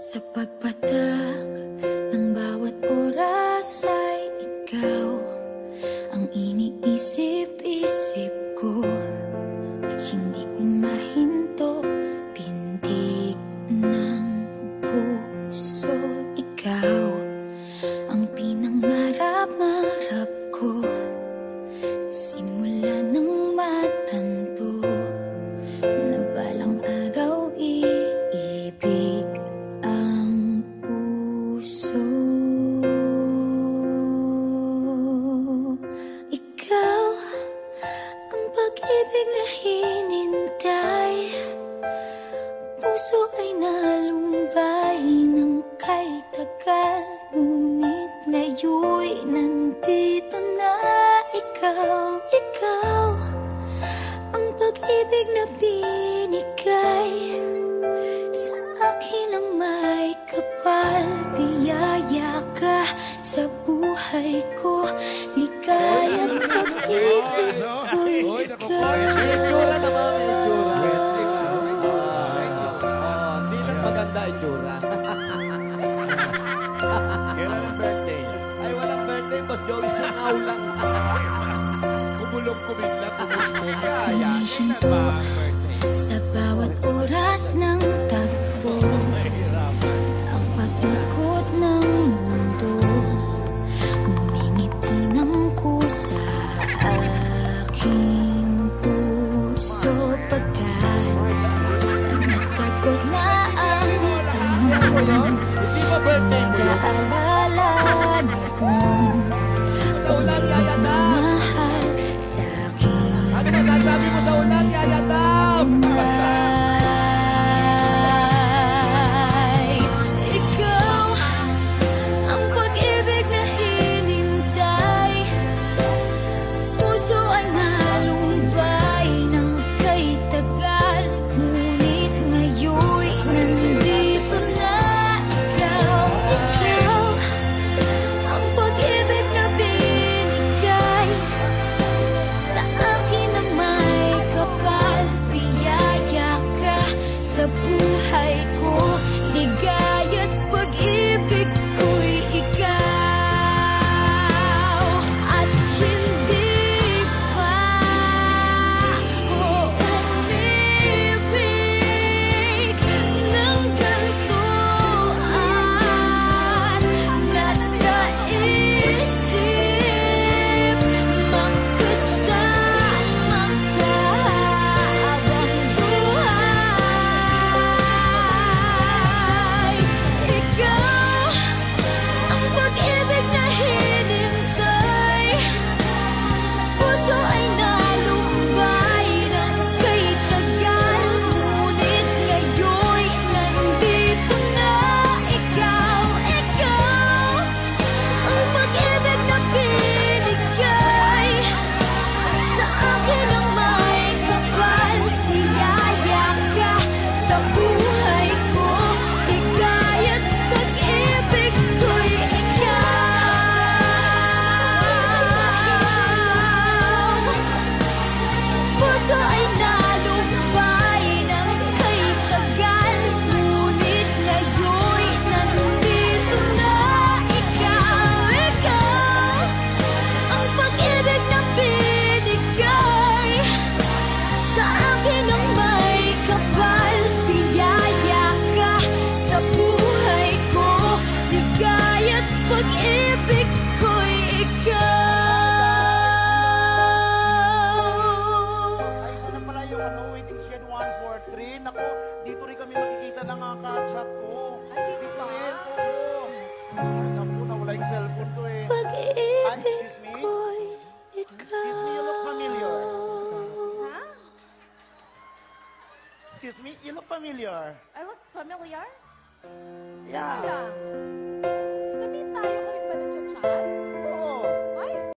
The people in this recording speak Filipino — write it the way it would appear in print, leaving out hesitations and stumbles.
Sa pagpatak ng bawat oras ay ikaw ang iniisip-isip ko. Hindi ko mahinto, pintig ng puso. Ikaw ang pinangarap-ngarap ko, simula ng matanto na balang araw iibig ang puso. Ikaw ang pag-ibig na hinintay, puso ay nalumbay ng kay tagal, ngunit ngayon'y nandito na ikaw. Ikaw ang pag-ibig na binigay sa akin ang may kapal. Biyaya ka sa buhay ko, ligaya't pag-ibig ko'y ikaw. Itsura naman, itsura. Hindi lang maganda itsura. Kailan ang birthday? Ay, walang birthday, Boss Joey. Sangaw lang. Kumulong-kumit na kumuspo. Kaya, kailan ba ang birthday? Sa bawat oras ng tagpo, ang pag-ikot ng mundo, ngumingiti ng kusa aking puso. Pagkat nasagot na ang tanong, Hindi ba birthday mo yun? nag-aalala na kung Ulan, Yaya Dam! mahal sa akin. Ano ba sabi mo sa ulan, Yaya Dam? Ay, ikaw ang pag-ibig na hinintay, puso ay nalumbay ng kay tagal, ngunit ngayon'y nandito na ikaw. Ikaw ang pag-ibig na binigay sa akin ang may kapal. Biyaya ka sa buhay ko, ligaya't pag-ibig ko'y ikaw. At hindi pa ko umibig ng ganito, at nasa isip magkasama ka habang buhay. Ikaw ang pag-ibig na hinintay, puso ay nalumbay ng kay tagal, ngunit ngayon'y nandito na ikaw. Ikaw ang pag-ibig na binigay sa akin ang may kapal. Biyaya ka sa buhay ko, ligaya't pag-ibig ko'y ikaw. Puso ay nalumbay ng kay tagal, ngunit ngayon'y nandito na ikaw. Ikaw ang pag-ibig na binigay sa akin ang may kapal. Biyaya ka sa buhay ko, ligaya't pag-ibig ko'y ikaw. Ay, ito na pala yung waiting shed 143. Naku, dito rin kami makikita ng chat ko. Ay, dito rin, oo. Ay, naku, nawala yung cellphone ko eh. Ay, Pag-ibig excuse me? ko'y Excuse me, you look familiar. Huh? Excuse me, you look familiar. I look familiar? Yeah. Yeah.